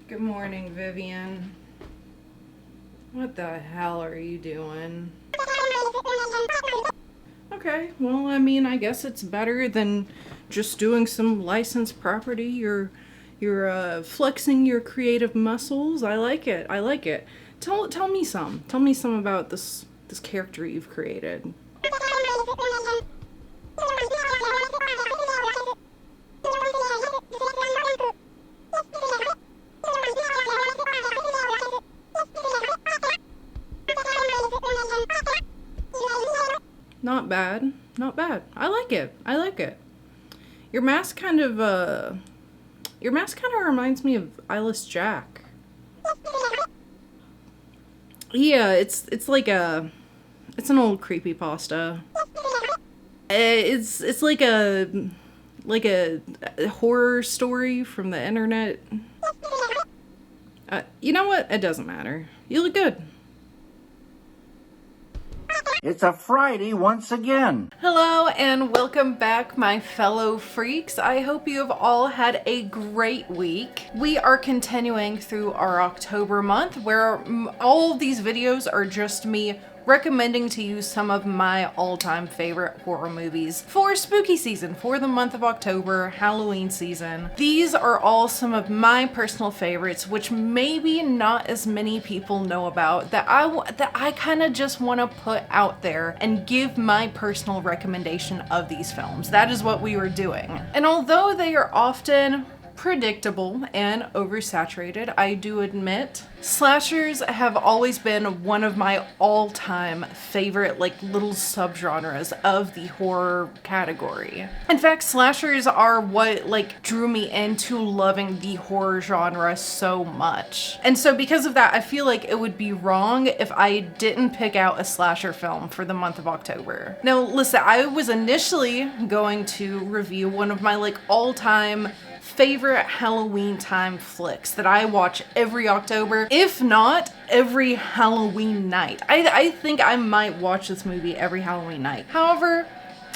Good morning, Vivian. What the hell are you doing? Okay, well, I mean, I guess it's better than just doing some licensed property. You're flexing your creative muscles. I like it. I like it. Tell me some. Tell me some about this character you've created. Not bad. Not bad. I like it. I like it. Your mask kind of reminds me of Eyeless Jack. Yeah, it's like it's an old creepypasta. It's like a horror story from the internet. You know what? It doesn't matter. You look good. It's a Friday once again. Hello and welcome back, my fellow freaks. I hope you have all had a great week. We are continuing through our October month where all of these videos are just me recommending to you some of my all-time favorite horror movies for spooky season, for the month of October, Halloween season. These are all some of my personal favorites, which maybe not as many people know about, that I kind of just want to put out there and give my personal recommendation of these films. That is what we were doing. And although they are often predictable and oversaturated, I do admit slashers have always been one of my all-time favorite little subgenres of the horror category. In fact, slashers are what drew me into loving the horror genre so much. And so because of that, I feel like it would be wrong if I didn't pick out a slasher film for the month of October. Now listen, I was initially going to review one of my all-time favorite Halloween time flicks that I watch every October, if not every Halloween night. I think I might watch this movie every Halloween night. However,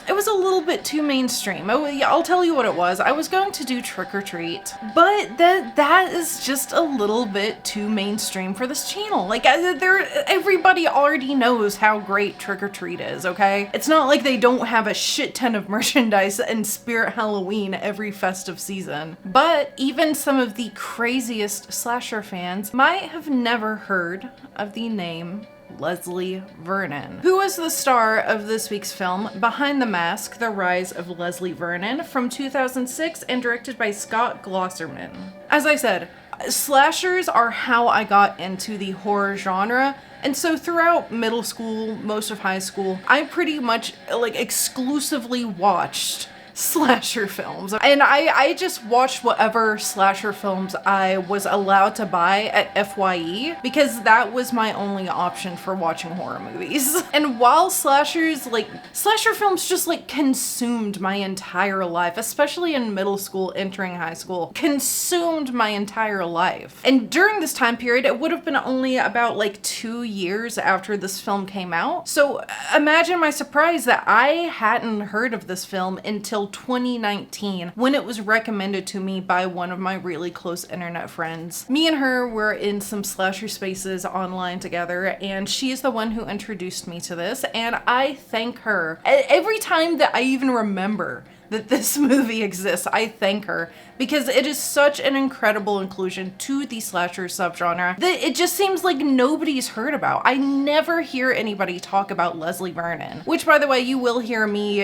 it was a little bit too mainstream. I'll tell you what it was. I was going to do Trick or Treat, but that is just a little bit too mainstream for this channel. Everybody already knows how great Trick or Treat is, okay? It's not like they don't have a shit ton of merchandise and Spirit Halloween every festive season. But even some of the craziest slasher fans might have never heard of the name Leslie Vernon, who was the star of this week's film, Behind the Mask, The Rise of Leslie Vernon, from 2006 and directed by Scott Glosserman. As I said, slashers are how I got into the horror genre, and so throughout middle school, most of high school, I pretty much exclusively watched slasher films. And I just watched whatever slasher films I was allowed to buy at FYE because that was my only option for watching horror movies. And while slasher films just consumed my entire life, especially in middle school, entering high school, consumed my entire life. And during this time period, it would have been only about 2 years after this film came out. So imagine my surprise that I hadn't heard of this film until 2019 when it was recommended to me by one of my really close internet friends. Me and her were in some slasher spaces online together, and she is the one who introduced me to this, and I thank her. Every time that I even remember that this movie exists, I thank her, because it is such an incredible inclusion to the slasher subgenre that it just seems like nobody's heard about. I never hear anybody talk about Leslie Vernon, which, by the way, you will hear me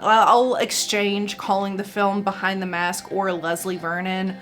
I'll exchange calling the film Behind the Mask or Leslie Vernon.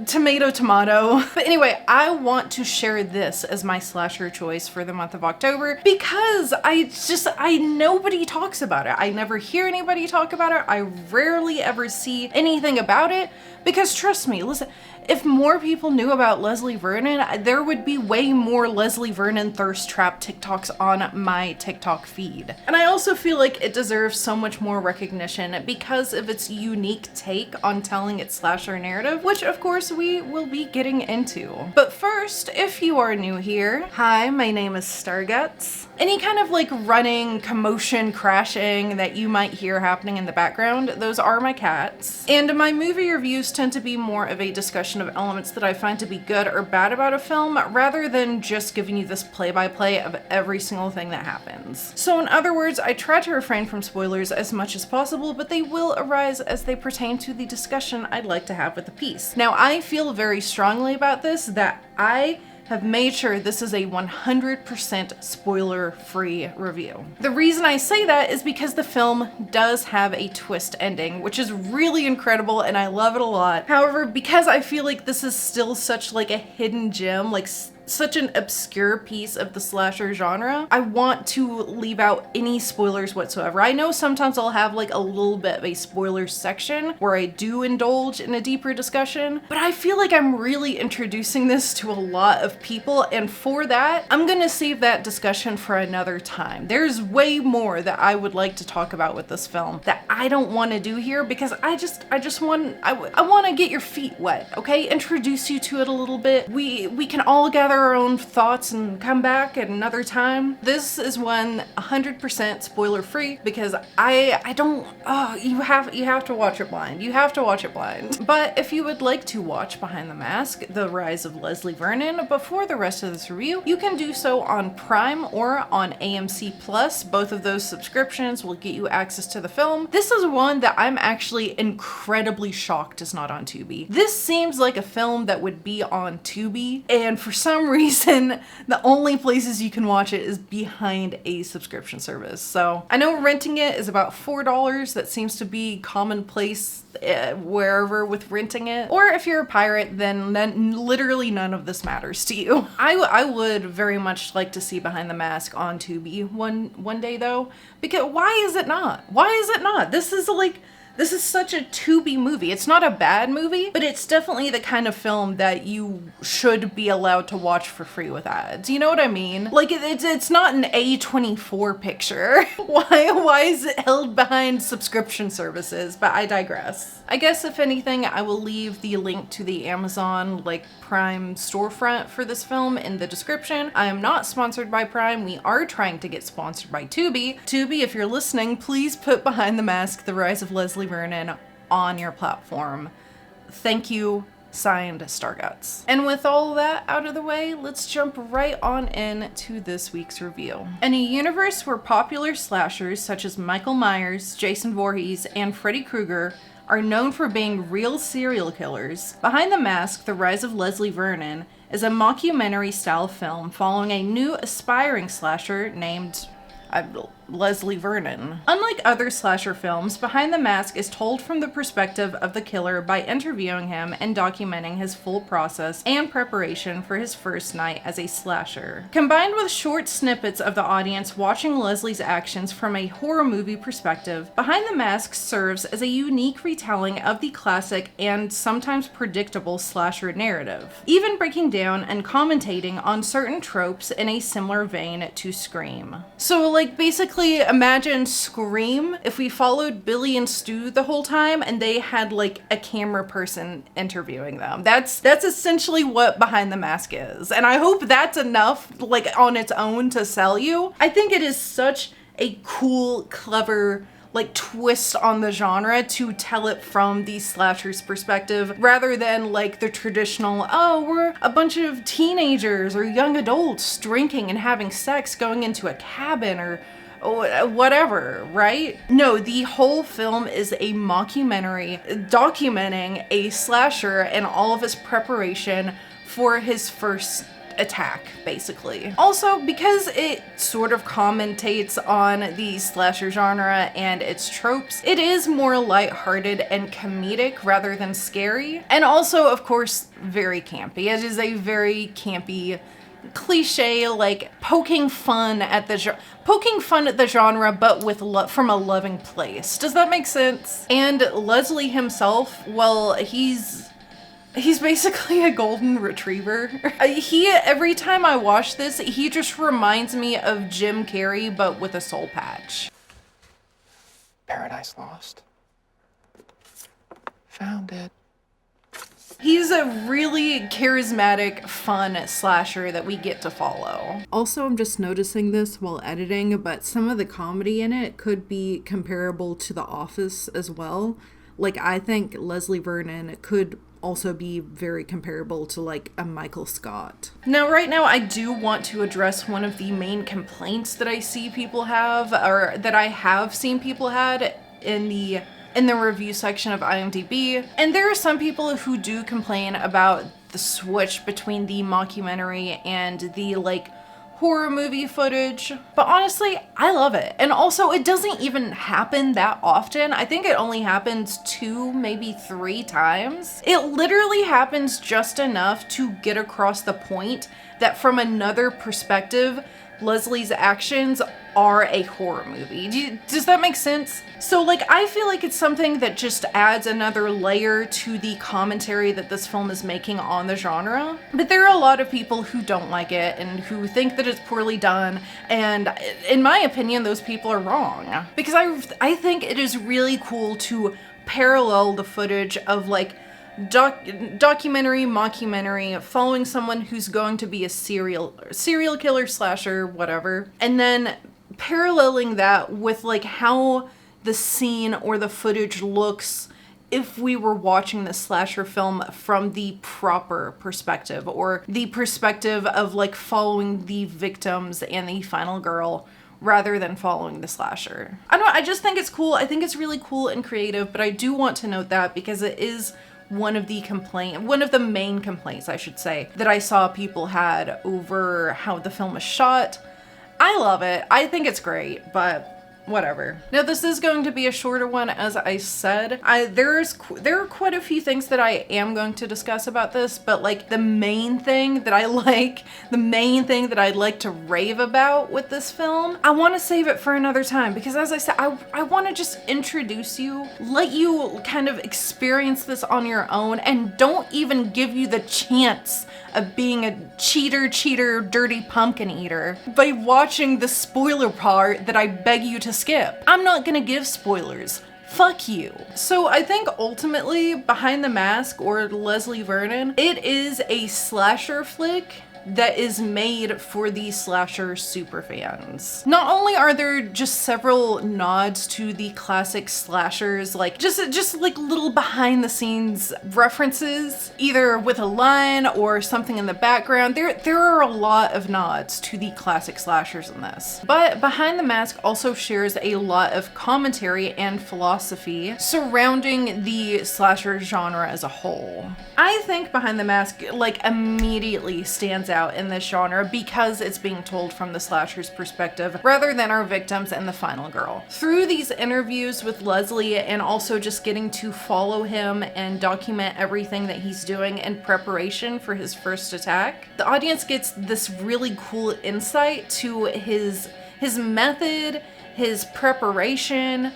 Tomato, tomato. But anyway, I want to share this as my slasher choice for the month of October because nobody talks about it. I never hear anybody talk about it. I rarely ever see anything about it because trust me, listen, if more people knew about Leslie Vernon, there would be way more Leslie Vernon thirst trap TikToks on my TikTok feed. And I also feel like it deserves so much more recognition because of its unique take on telling its slasher narrative, which of course we will be getting into. But first, if you are new here, hi, my name is STARGUTZZZ. Any kind of running, commotion, crashing that you might hear happening in the background, those are my cats. And my movie reviews tend to be more of a discussion discussion of elements that I find to be good or bad about a film, rather than just giving you this play-by-play of every single thing that happens. So in other words, I try to refrain from spoilers as much as possible, but they will arise as they pertain to the discussion I'd like to have with the piece. Now, I feel very strongly about this, that I have made sure this is a 100% spoiler-free review. The reason I say that is because the film does have a twist ending, which is really incredible and I love it a lot. However, because I feel like this is still such like a hidden gem, like such an obscure piece of the slasher genre, I want to leave out any spoilers whatsoever. I know sometimes I'll have like a little bit of a spoiler section where I do indulge in a deeper discussion, but I feel like I'm really introducing this to a lot of people, and for that, I'm gonna save that discussion for another time. There's way more that I would like to talk about with this film that I don't want to do here because I want to get your feet wet, okay? Introduce you to it a little bit. We can all gather our own thoughts and come back at another time. This is one 100% spoiler free because I don't, you have to watch it blind. You have to watch it blind. But if you would like to watch Behind the Mask, The Rise of Leslie Vernon, before the rest of this review, you can do so on Prime or on AMC Plus. Both of those subscriptions will get you access to the film. This is one that I'm actually incredibly shocked is not on Tubi. This seems like a film that would be on Tubi, and for some reason, the only places you can watch it is behind a subscription service. So I know renting it is about $4. That seems to be commonplace wherever with renting it. Or if you're a pirate, then literally none of this matters to you. I would very much like to see Behind the Mask on Tubi one day though, because why is it not? Why is it not? This is such a Tubi movie. It's not a bad movie, but it's definitely the kind of film that you should be allowed to watch for free with ads. You know what I mean? Like, it's not an A24 picture. Why is it held behind subscription services? But I digress. I guess if anything, I will leave the link to the Amazon Prime storefront for this film in the description. I am not sponsored by Prime. We are trying to get sponsored by Tubi. Tubi, if you're listening, please put Behind the Mask, The Rise of Leslie Vernon on your platform. Thank you. Signed, STARGUTZZZ. And with all that out of the way, let's jump right on in to this week's review. In a universe where popular slashers such as Michael Myers, Jason Voorhees, and Freddy Krueger are known for being real serial killers, Behind the Mask, The Rise of Leslie Vernon is a mockumentary-style film following a new aspiring slasher named Leslie Vernon. Unlike other slasher films, Behind the Mask is told from the perspective of the killer by interviewing him and documenting his full process and preparation for his first night as a slasher. Combined with short snippets of the audience watching Leslie's actions from a horror movie perspective, Behind the Mask serves as a unique retelling of the classic and sometimes predictable slasher narrative, even breaking down and commentating on certain tropes in a similar vein to Scream. So basically imagine Scream if we followed Billy and Stu the whole time and they had a camera person interviewing them. That's essentially what Behind the Mask is. And I hope that's enough on its own to sell you. I think it is such a cool, clever twist on the genre to tell it from the slasher's perspective rather than the traditional, oh, we're a bunch of teenagers or young adults drinking and having sex going into a cabin or whatever, right? No, the whole film is a mockumentary documenting a slasher and all of his preparation for his first attack, basically. Also, because it sort of commentates on the slasher genre and its tropes, it is more lighthearted and comedic rather than scary. And also, of course, very campy. It is a very campy cliche, poking fun at the genre, but with from a loving place. Does that make sense? And Leslie himself, well, he's basically a golden retriever. Every time I watch this, he just reminds me of Jim Carrey, but with a soul patch. Paradise Lost. Found it. He's a really charismatic, fun slasher that we get to follow. Also, I'm just noticing this while editing, but some of the comedy in it could be comparable to The Office as well. Like, I think Leslie Vernon could also be very comparable to like a Michael Scott. Now, right now, I do want to address one of the main complaints that I see people have, or that I have seen people had in the review section of IMDb. And there are some people who do complain about the switch between the mockumentary and the like horror movie footage, but honestly, I love it. And also, it doesn't even happen that often. I think it only happens 2, maybe 3 times. It literally happens just enough to get across the point that from another perspective, Leslie's actions are a horror movie. Does that make sense? So like, I feel like it's something that just adds another layer to the commentary that this film is making on the genre. But there are a lot of people who don't like it and who think that it's poorly done. And in my opinion, those people are wrong. Because I think it is really cool to parallel the footage of like documentary, mockumentary, following someone who's going to be a serial killer, slasher, whatever, and then paralleling that with like how the scene or the footage looks if we were watching the slasher film from the proper perspective, or the perspective of like following the victims and the final girl rather than following the slasher. I don't know, I just think it's cool. I think it's really cool and creative, but I do want to note that because it is one of the main complaints, I should say, that I saw people had over how the film is shot. I love it. I think it's great, but whatever. Now, this is going to be a shorter one, as I said. There are quite a few things that I am going to discuss about this, but like the main thing that I'd like to rave about with this film, I want to save it for another time, because as I said, I want to just introduce you, let you kind of experience this on your own, and don't even give you the chance of being a cheater, dirty pumpkin eater by watching the spoiler part that I beg you to skip. I'm not gonna give spoilers. Fuck you. So I think ultimately, Behind the Mask, or Leslie Vernon, it is a slasher flick that is made for the slasher superfans. Not only are there just several nods to the classic slashers, like just like little behind the scenes references, either with a line or something in the background. There are a lot of nods to the classic slashers in this. But Behind the Mask also shares a lot of commentary and philosophy surrounding the slasher genre as a whole. I think Behind the Mask like immediately stands out in this genre because it's being told from the slasher's perspective rather than our victims and the final girl. Through these interviews with Leslie, and also just getting to follow him and document everything that he's doing in preparation for his first attack, the audience gets this really cool insight to his method, his preparation,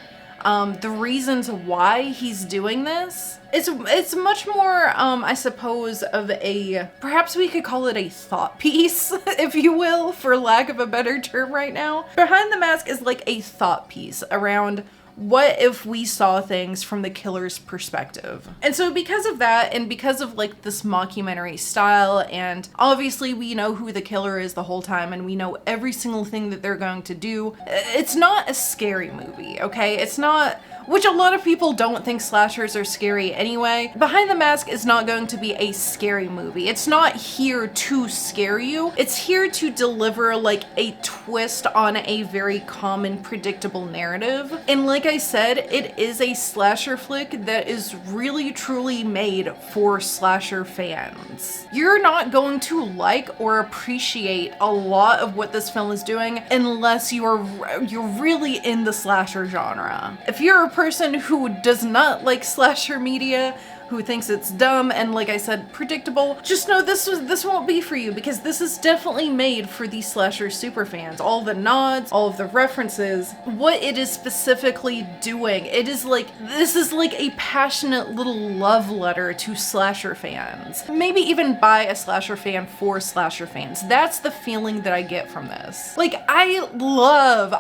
the reasons why he's doing this. It's much more, I suppose, of a, perhaps we could call it a thought piece, if you will, for lack of a better term right now. Behind the Mask is like a thought piece around what if we saw things from the killer's perspective. And so because of that, and because of like this mockumentary style, and obviously we know who the killer is the whole time, and we know every single thing that they're going to do, it's not a scary movie, okay? It's not, which a lot of people don't think slashers are scary anyway. Behind the Mask is not going to be a scary movie. It's not here to scare you. It's here to deliver like a twist on a very common, predictable narrative. And like I said, it is a slasher flick that is really truly made for slasher fans. You're not going to like or appreciate a lot of what this film is doing unless you're really in the slasher genre. If you're a person who does not like slasher media, who thinks it's dumb and, like I said, predictable, just know this won't be for you, because this is definitely made for the slasher superfans. All the nods, all of the references, what it is specifically doing, this is like a passionate little love letter to slasher fans. Maybe even by a slasher fan for slasher fans. That's the feeling that I get from this. Like, I love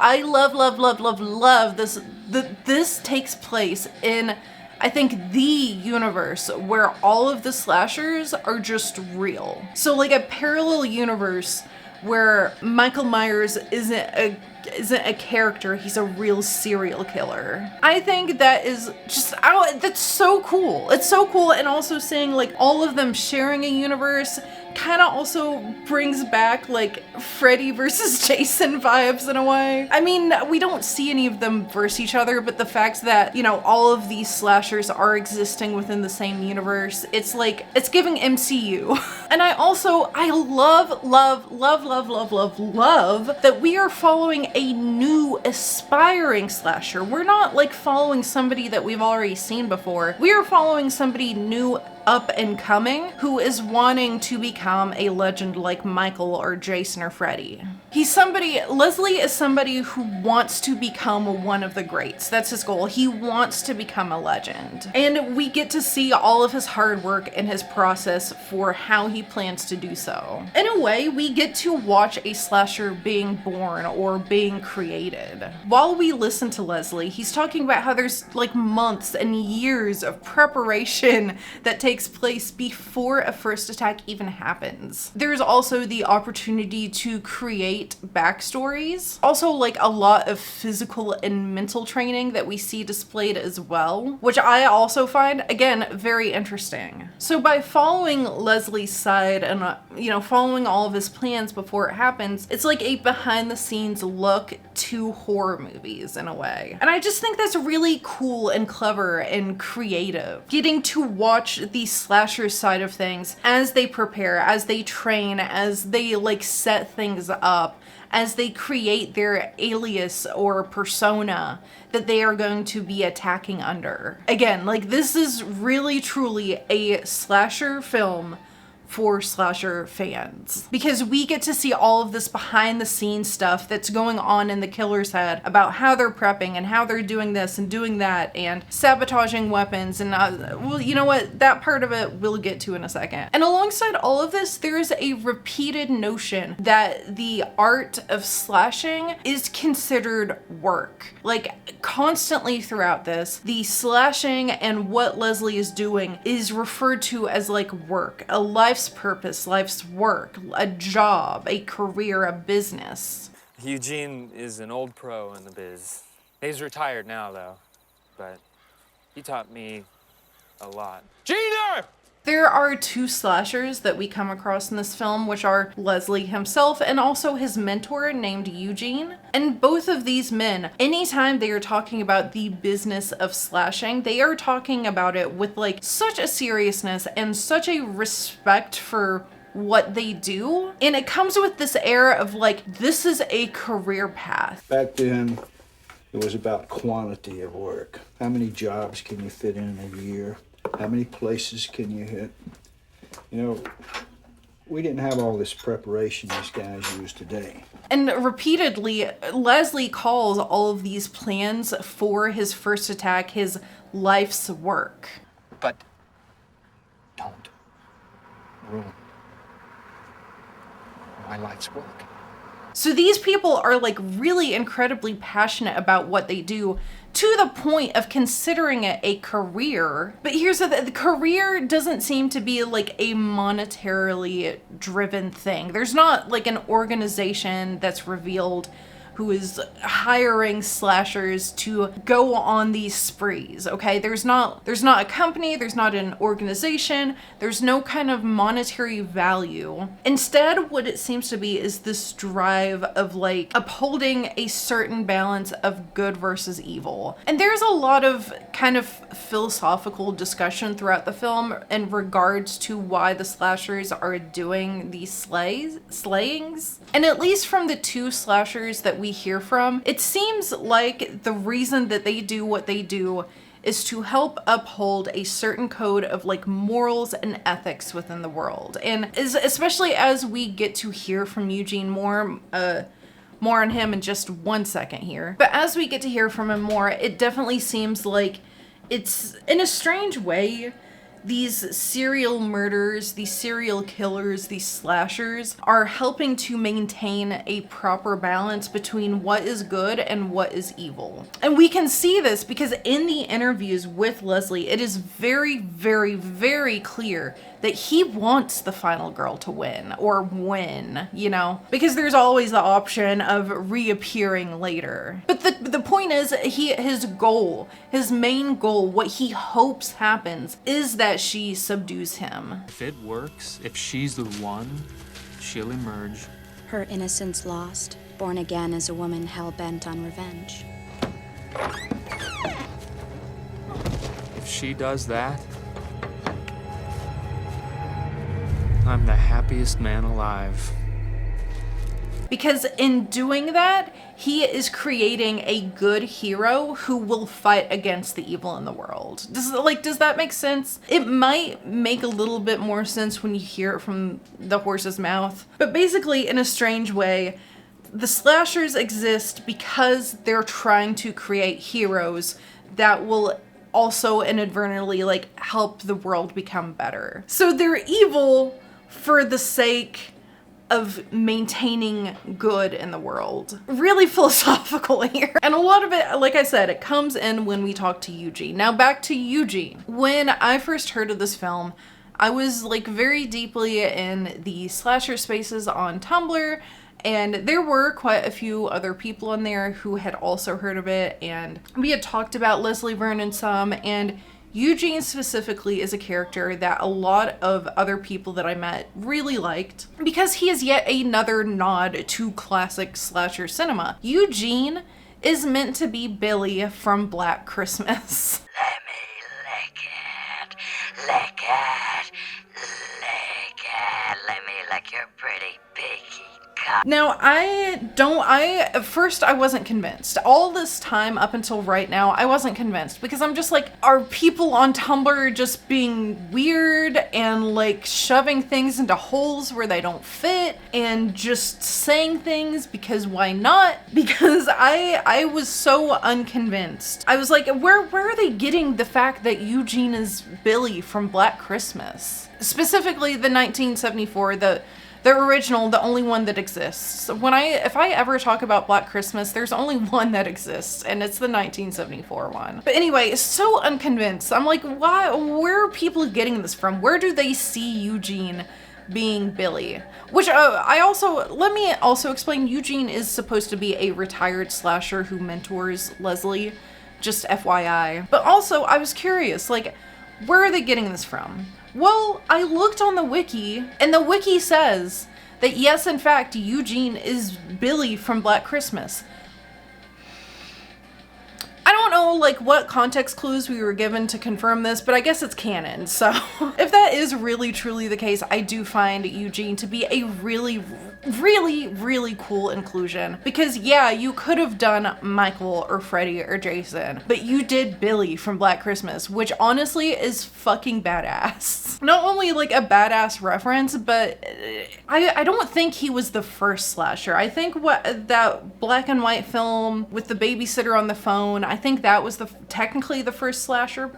this. This takes place in, I think, the universe where all of the slashers are just real. So like a parallel universe where Michael Myers isn't isn't a character, he's a real serial killer. I think that is just, that's so cool. It's so cool, and also seeing like all of them sharing a universe kind of also brings back like Freddy versus Jason vibes in a way. I mean, we don't see any of them versus each other, but the fact that, you know, all of these slashers are existing within the same universe, it's like, it's giving MCU. And I love that we are following a new aspiring slasher. We're not like following somebody that we've already seen before. We are following somebody new, up and coming, who is wanting to become a legend like Michael or Jason or Freddy. Leslie is somebody who wants to become one of the greats. That's his goal. He wants to become a legend. And we get to see all of his hard work and his process for how he plans to do so. In a way, we get to watch a slasher being born or being created. While we listen to Leslie, he's talking about how there's like months and years of preparation that takes place before a first attack even happens. There's also the opportunity to create backstories. Also, like a lot of physical and mental training that we see displayed as well, which I also find, again, very interesting. So by following Leslie's side and, you know, following all of his plans before it happens, it's like a behind the scenes look to horror movies in a way. And I just think that's really cool and clever and creative. Getting to watch the slasher side of things as they prepare, as they train, as they like set things up, as they create their alias or persona that they are going to be attacking under. Again, like this is really truly a slasher film for slasher fans, because we get to see all of this behind the scenes stuff that's going on in the killer's head about how they're prepping and how they're doing this and doing that and sabotaging weapons, and well, you know what, that part of it we'll get to in a second. And alongside all of this, there is a repeated notion that the art of slashing is considered work. Like constantly throughout this, the slashing and what Leslie is doing is referred to as like work, a life's purpose, life's work, a job, a career, a business. Eugene is an old pro in the biz. He's retired now, though, but he taught me a lot. Gina! There are two slashers that we come across in this film, which are Leslie himself and also his mentor named Eugene. And both of these men, anytime they are talking about the business of slashing, they are talking about it with like such a seriousness and such a respect for what they do. And it comes with this air of like, this is a career path. Back then, it was about quantity of work. How many jobs can you fit in a year? How many places can you hit? You know, we didn't have all this preparation these guys use today. And repeatedly, Leslie calls all of these plans for his first attack his life's work. But don't ruin my life's work. So these people are like really incredibly passionate about what they do, to the point of considering it a career. But here's the career doesn't seem to be like a monetarily driven thing. There's not like an organization that's revealed who is hiring slashers to go on these sprees, okay? There's not a company, there's not an organization, there's no kind of monetary value. Instead, what it seems to be is this drive of like upholding a certain balance of good versus evil. And there's a lot of kind of philosophical discussion throughout the film in regards to why the slashers are doing these slayings. And at least from the two slashers that we hear from, it seems like the reason that they do what they do is to help uphold a certain code of like morals and ethics within the world. And especially as we get to hear from Eugene more on him in just 1 second here. But as we get to hear from him more, it definitely seems like it's, in a strange way, these serial murders, these serial killers, these slashers are helping to maintain a proper balance between what is good and what is evil. And we can see this because in the interviews with Leslie, it is very, very, very clear that he wants the final girl to win, or win, you know, because there's always the option of reappearing later. But the point is, his goal, his main goal, what he hopes happens is that she subdues him. If it works, if she's the one, she'll emerge. Her innocence lost, born again as a woman hell-bent on revenge. If she does that, I'm the happiest man alive. Because in doing that, he is creating a good hero who will fight against the evil in the world. Does that make sense? It might make a little bit more sense when you hear it from the horse's mouth. But basically, in a strange way, the slashers exist because they're trying to create heroes that will also inadvertently help the world become better. So they're evil for the sake of maintaining good in the world. Really philosophical here. And a lot of it, like I said, it comes in when we talk to Eugene. Now back to Eugene. When I first heard of this film, I was very deeply in the slasher spaces on Tumblr, and there were quite a few other people in there who had also heard of it, and we had talked about Leslie Vernon some, and Eugene specifically is a character that a lot of other people that I met really liked because he is yet another nod to classic slasher cinema. Eugene is meant to be Billy from Black Christmas. Let me lick it, lick it, lick it. Let me lick your pretty piggy. Now, at first I wasn't convinced. All this time up until right now, I wasn't convinced because I'm just are people on Tumblr just being weird and shoving things into holes where they don't fit and just saying things because why not? Because I was so unconvinced. I was where are they getting the fact that Eugene is Billy from Black Christmas? Specifically the 1974, the original, the only one that exists. If I ever talk about Black Christmas, there's only one that exists, and it's the 1974 one. But anyway, so unconvinced. I'm why? Where are people getting this from? Where do they see Eugene being Billy? Which let me also explain. Eugene is supposed to be a retired slasher who mentors Leslie. Just FYI. But also, I was curious, where are they getting this from? Well, I looked on the wiki, and the wiki says that yes, in fact, Eugene is Billy from Black Christmas. I don't know what context clues we were given to confirm this, but I guess it's canon. So if that is really truly the case, I do find Eugene to be a really, really, really cool inclusion. Because yeah, you could have done Michael or Freddy or Jason, but you did Billy from Black Christmas, which honestly is fucking badass. Not only a badass reference, but I don't think he was the first slasher. I think that black and white film with the babysitter on the phone, I think that was technically the first slasher,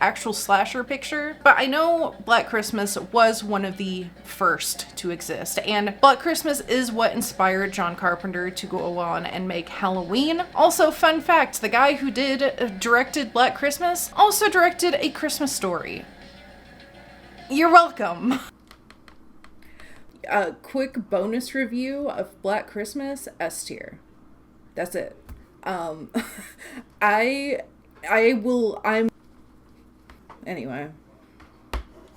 actual slasher picture. But I know Black Christmas was one of the first to exist. And Black Christmas is what inspired John Carpenter to go on and make Halloween. Also, fun fact, the guy who directed Black Christmas also directed A Christmas Story. You're welcome. A quick bonus review of Black Christmas, S tier. That's it.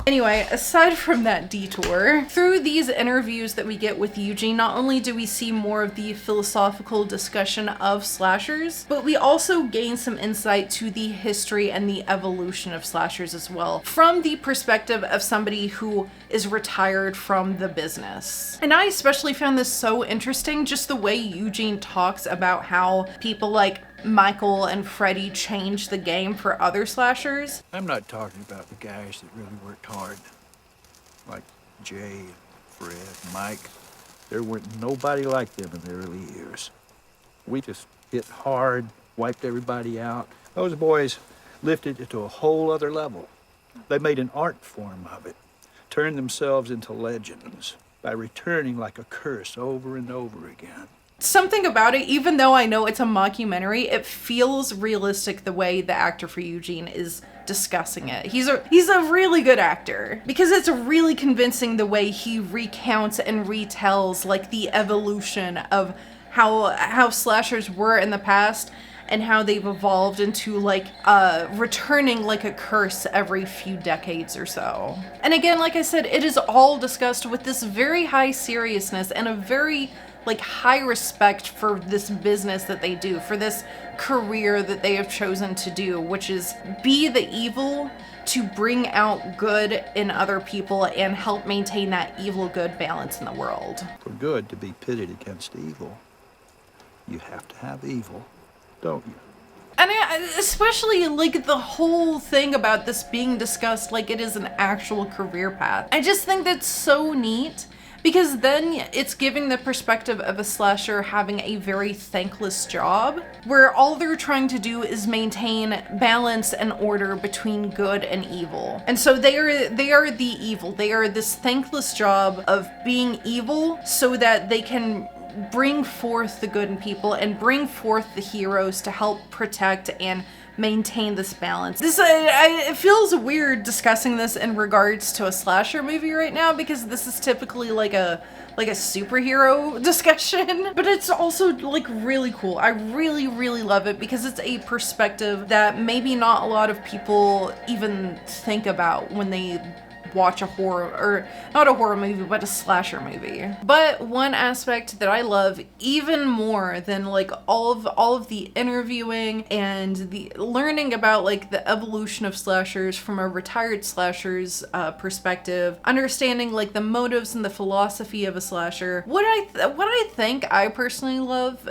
Anyway, aside from that detour, through these interviews that we get with Eugene, not only do we see more of the philosophical discussion of slashers, but we also gain some insight to the history and the evolution of slashers as well, from the perspective of somebody who is retired from the business. And I especially found this so interesting, just the way Eugene talks about how people like Michael and Freddy changed the game for other slashers. I'm not talking about the guys that really worked hard, like Jay, Fred, Mike. There weren't nobody like them in the early years. We just hit hard, wiped everybody out. Those boys lifted it to a whole other level. They made an art form of it, turned themselves into legends by returning like a curse over and over again. Something about it, even though I know it's a mockumentary, it feels realistic the way the actor for Eugene is discussing it. He's a really good actor because it's really convincing the way he recounts and retells like the evolution of how slashers were in the past and how they've evolved into like returning like a curse every few decades or so. And again, like I said, it is all discussed with this very high seriousness and a very like high respect for this business that they do, for this career that they have chosen to do, which is be the evil to bring out good in other people and help maintain that evil good balance in the world. For good to be pitted against evil, you have to have evil, don't you? And especially like the whole thing about this being discussed like it is an actual career path. I just think that's so neat. Because then it's giving the perspective of a slasher having a very thankless job, where all they're trying to do is maintain balance and order between good and evil. And so they are the evil. They are this thankless job of being evil so that they can bring forth the good in people and bring forth the heroes to help protect and maintain this balance. It feels weird discussing this in regards to a slasher movie right now because this is typically like a superhero discussion, but it's also like really cool. I really, really love it because it's a perspective that maybe not a lot of people even think about when they watch a horror, or not a horror movie, but a slasher movie. But one aspect that I love even more than like all of the interviewing and the learning about like the evolution of slashers from a retired slasher's perspective, understanding like the motives and the philosophy of a slasher, what I think I personally love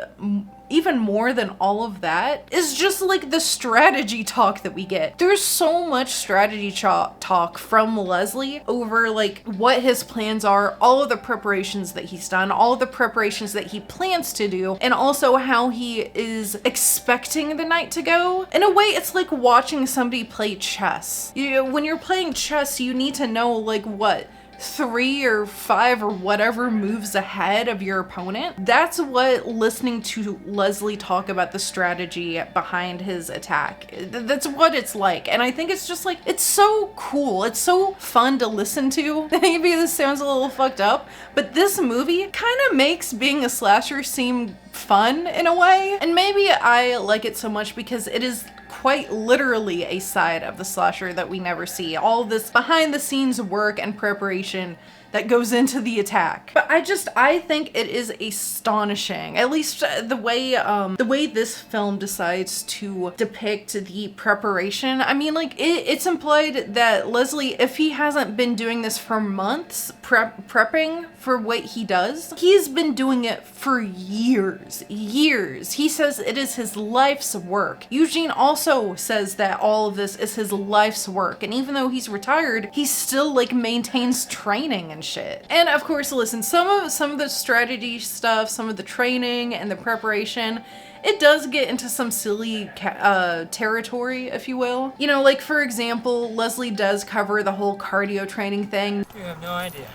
even more than all of that is just like the strategy talk that we get. There's so much strategy talk from Leslie over like what his plans are, all of the preparations that he's done, all of the preparations that he plans to do, and also how he is expecting the night to go. In a way, it's like watching somebody play chess. When you're playing chess, you need to know like what 3 or 5 or whatever moves ahead of your opponent. That's what listening to Leslie talk about the strategy behind his attack, that's what it's like. And I think it's just like, it's so cool. It's so fun to listen to. Maybe this sounds a little fucked up, but this movie kind of makes being a slasher seem fun in a way. And maybe I like it so much because it is quite literally a side of the slasher that we never see. All this behind the scenes work and preparation that goes into the attack. But I think it is astonishing, at least the way this film decides to depict the preparation. I mean, like it's implied that Leslie, if he hasn't been doing this for months, prepping for what he does, he's been doing it for years. He says it is his life's work. Eugene also says that all of this is his life's work, and even though he's retired, he still like maintains training and shit. And of course, listen, some of the strategy stuff, some of the training and the preparation, it does get into some silly territory, if you will. You know, like for example, Leslie does cover the whole cardio training thing. You have no idea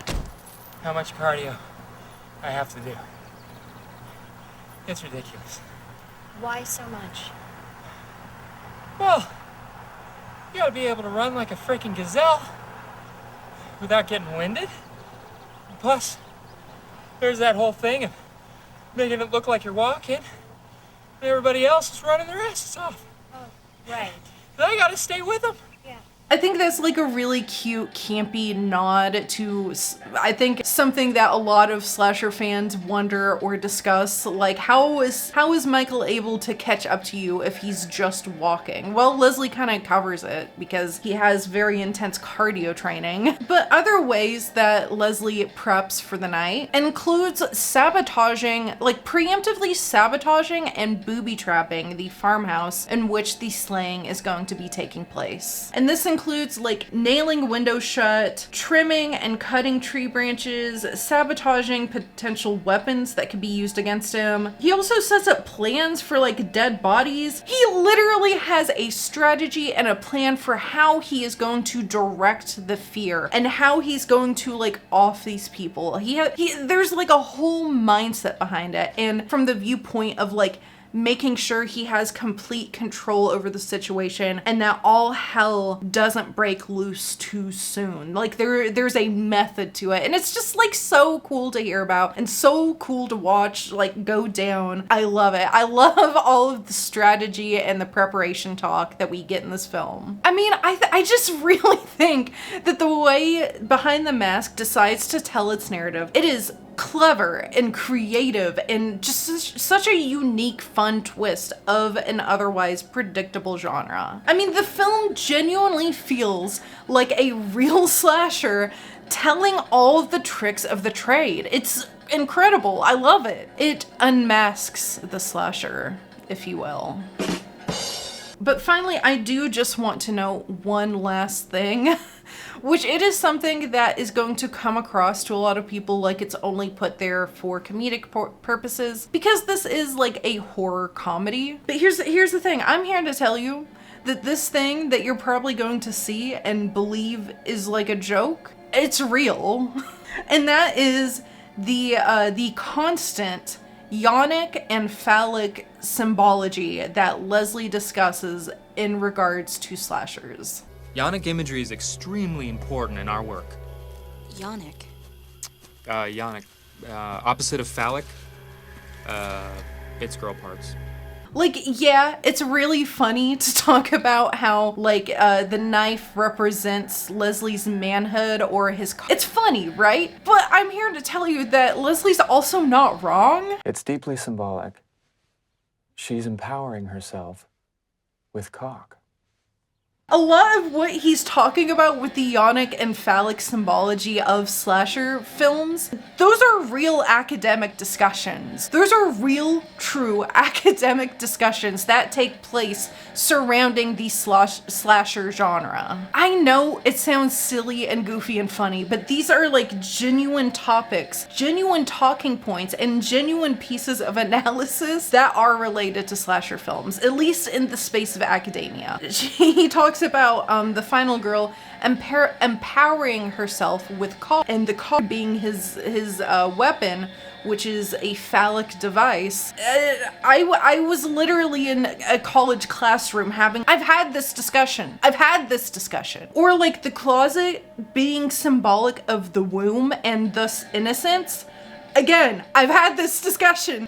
how much cardio I have to do. It's ridiculous. Why so much? Well, you gotta be able to run like a freaking gazelle without getting winded. Plus, there's that whole thing of making it look like you're walking, and everybody else is running their asses off. Oh, right. Then I gotta stay with them. I think that's like a really cute, campy nod to, I think, something that a lot of slasher fans wonder or discuss, like how is Michael able to catch up to you if he's just walking? Well, Leslie kind of covers it because he has very intense cardio training. But other ways that Leslie preps for the night includes sabotaging, like preemptively sabotaging and booby trapping the farmhouse in which the slaying is going to be taking place. And this includes includes like nailing windows shut, trimming and cutting tree branches, sabotaging potential weapons that could be used against him. He also sets up plans for like dead bodies. He literally has a strategy and a plan for how he is going to direct the fear and how he's going to like off these people. There's like a whole mindset behind it, and from the viewpoint of like making sure he has complete control over the situation and that all hell doesn't break loose too soon. Like there's a method to it, and it's just like so cool to hear about and so cool to watch like go down. I love it. I love all of the strategy and the preparation talk that we get in this film. I mean, I just really think that the way Behind the Mask decides to tell its narrative, it is clever and creative and just such a unique, fun twist of an otherwise predictable genre. I mean, the film genuinely feels like a real slasher telling all of the tricks of the trade. It's incredible. I love it. It unmasks the slasher, if you will. But finally, I do just want to know one last thing, which it is something that is going to come across to a lot of people like it's only put there for comedic purposes, because this is like a horror comedy. But here's the thing. I'm here to tell you that this thing that you're probably going to see and believe is like a joke, it's real. And that is the constant yonic and phallic symbology that Leslie discusses in regards to slashers. Yonic imagery is extremely important in our work. Yonic. Yonic. Opposite of phallic. It's girl parts. Like, yeah, it's really funny to talk about how, like, the knife represents Leslie's manhood or his... It's funny, right? But I'm here to tell you that Leslie's also not wrong. It's deeply symbolic. She's empowering herself with cock. A lot of what he's talking about with the yonic and phallic symbology of slasher films, those are real academic discussions. Those are real, true academic discussions that take place surrounding the slasher genre. I know it sounds silly and goofy and funny, but these are like genuine topics, genuine talking points, and genuine pieces of analysis that are related to slasher films, at least in the space of academia. He talks about the final girl empowering herself with cock, and the cock being his weapon, which is a phallic device. I was literally in a college classroom I've had this discussion. Or like the closet being symbolic of the womb and thus innocence. Again, I've had this discussion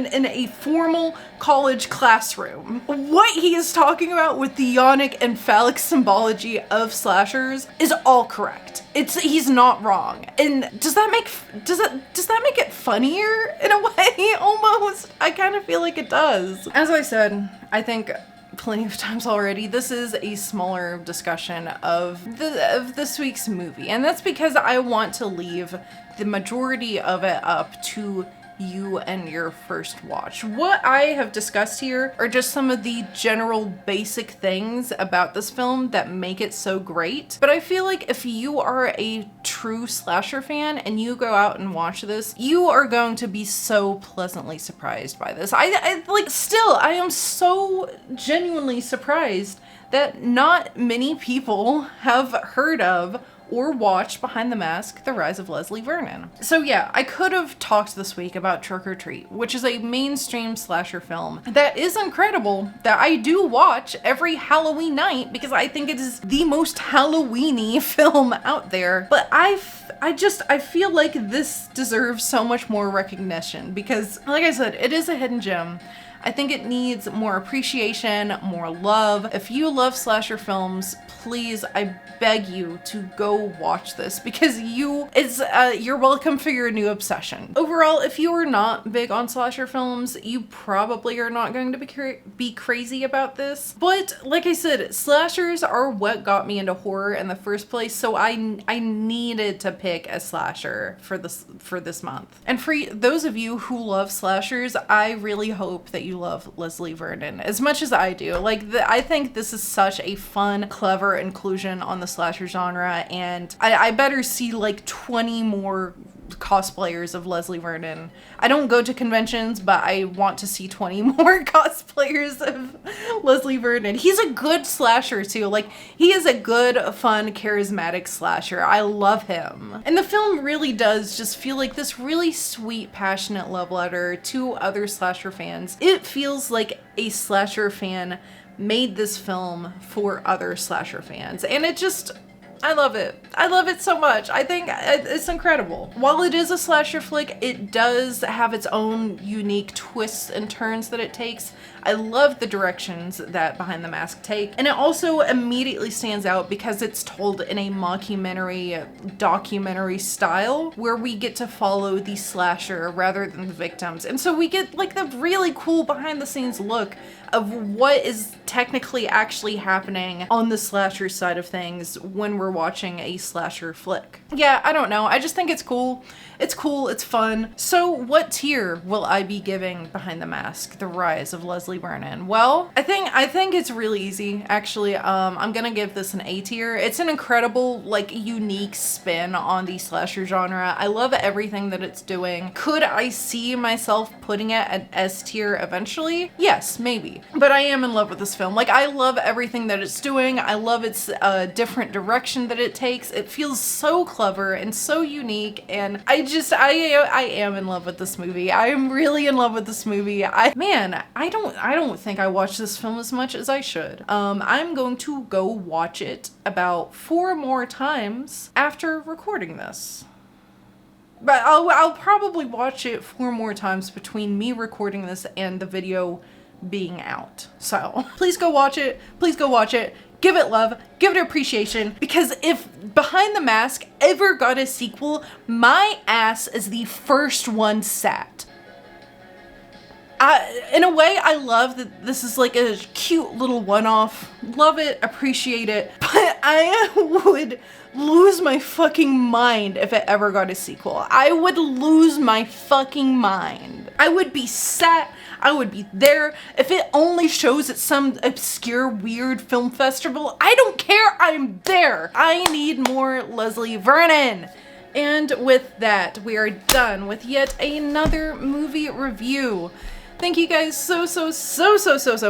in a formal college classroom. What he is talking about with the yonic and phallic symbology of slashers is all correct. He's not wrong. And does that make it funnier in a way? Almost. I kind of feel like it does. As I said, I think plenty of times already, this is a smaller discussion of this week's movie, and that's because I want to leave the majority of it up to you and your first watch. What I have discussed here are just some of the general basic things about this film that make it so great, but I feel like if you are a true slasher fan and you go out and watch this, you are going to be so pleasantly surprised by this. I am so genuinely surprised that not many people have heard of or watch Behind the Mask, The Rise of Leslie Vernon. So yeah, I could have talked this week about Trick or Treat, which is a mainstream slasher film that is incredible, that I do watch every Halloween night because I think it is the most Halloween-y film out there. But I feel like this deserves so much more recognition because, like I said, it is a hidden gem. I think it needs more appreciation, more love. If you love slasher films, please, I beg you to go watch this because you're welcome for your new obsession. Overall, if you are not big on slasher films, you probably are not going to be crazy about this. But like I said, slashers are what got me into horror in the first place, so I needed to pick a slasher for this month. And for those of you who love slashers, I really hope that you you love Leslie Vernon as much as I do. Like, I think this is such a fun, clever inclusion on the slasher genre, and I better see like 20 more cosplayers of Leslie Vernon. I don't go to conventions, but I want to see 20 more cosplayers of Leslie Vernon. He's a good slasher too. Like, he is a good, fun, charismatic slasher. I love him. And the film really does just feel like this really sweet, passionate love letter to other slasher fans. It feels like a slasher fan made this film for other slasher fans. And it just, I love it. I love it so much. I think it's incredible. While it is a slasher flick, it does have its own unique twists and turns that it takes. I love the directions that Behind the Mask take. And it also immediately stands out because it's told in a mockumentary, documentary style where we get to follow the slasher rather than the victims. And so we get like the really cool behind the scenes look of what is technically actually happening on the slasher side of things when we're watching a slasher flick. Yeah, I don't know. I just think it's cool. It's cool. It's fun. So what tier will I be giving Behind the Mask, The Rise of Leslie Vernon? Well, I think it's really easy, actually. I'm gonna give this an A tier. It's an incredible, like, unique spin on the slasher genre. I love everything that it's doing. Could I see myself putting it at S tier eventually? Yes, maybe. But I am in love with this film. Like, I love everything that it's doing. I love its different direction that it takes. It feels so clever and so unique, and I am in love with this movie. I am really in love with this movie. I don't think I watched this film as much as I should. I'm going to go watch it about 4 more times after recording this. But I'll probably watch it 4 more times between me recording this and the video being out. So please go watch it. Please go watch it. Give it love, give it appreciation, because if Behind the Mask ever got a sequel, my ass is the first one sat. In a way, I love that this is like a cute little one-off. Love it, appreciate it, but I would lose my fucking mind if it ever got a sequel. I would lose my fucking mind. I would be sat, I would be there. If it only shows at some obscure, weird film festival, I don't care, I'm there. I need more Leslie Vernon. And with that, we are done with yet another movie review. Thank you guys so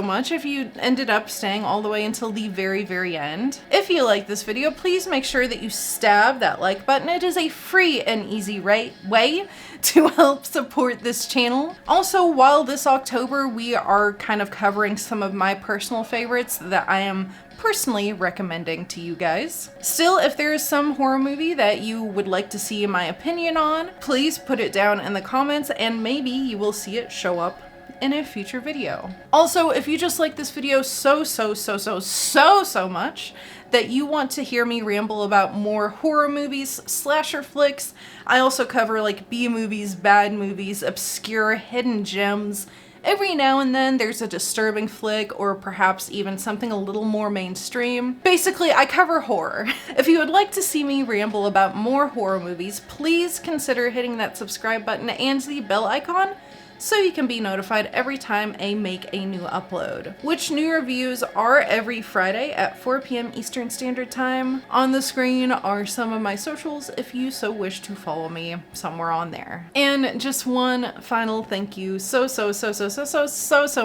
much if you ended up staying all the way until the very end. If you like this video, please make sure that you stab that like button. It is a free and easy way to help support this channel. Also, while this October we are kind of covering some of my personal favorites that I am personally recommending to you guys. Still, if there is some horror movie that you would like to see my opinion on, please put it down in the comments and maybe you will see it show up in a future video. Also, if you just like this video so much that you want to hear me ramble about more horror movies, slasher flicks, I also cover like B movies, bad movies, obscure hidden gems. Every now and then there's a disturbing flick or perhaps even something a little more mainstream. Basically, I cover horror. If you would like to see me ramble about more horror movies, please consider hitting that subscribe button and the bell icon so you can be notified every time I make a new upload, which new reviews are every Friday at 4 p.m. Eastern Standard Time. On the screen are some of my socials if you so wish to follow me somewhere on there. And just one final thank you so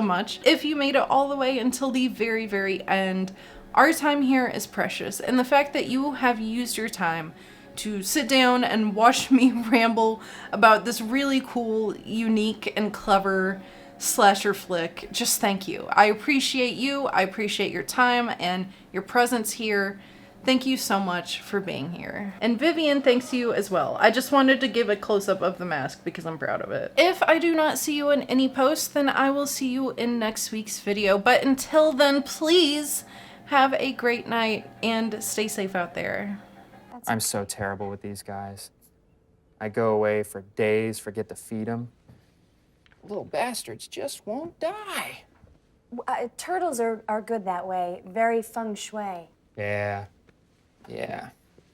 much if you made it all the way until the very end. Our time here is precious, and the fact that you have used your time to sit down and watch me ramble about this really cool, unique, and clever slasher flick, just thank you. I appreciate you, I appreciate your time and your presence here. Thank you so much for being here. And Vivian thanks you as well. I just wanted to give a close-up of the mask because I'm proud of it. If I do not see you in any posts, then I will see you in next week's video. But until then, please have a great night and stay safe out there. I'm so terrible with these guys. I go away for days, forget to feed them. Little bastards just won't die. Turtles are good that way. Very feng shui. Yeah.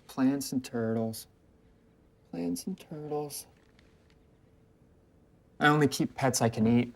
Plants and turtles. Plants and turtles. I only keep pets I can eat.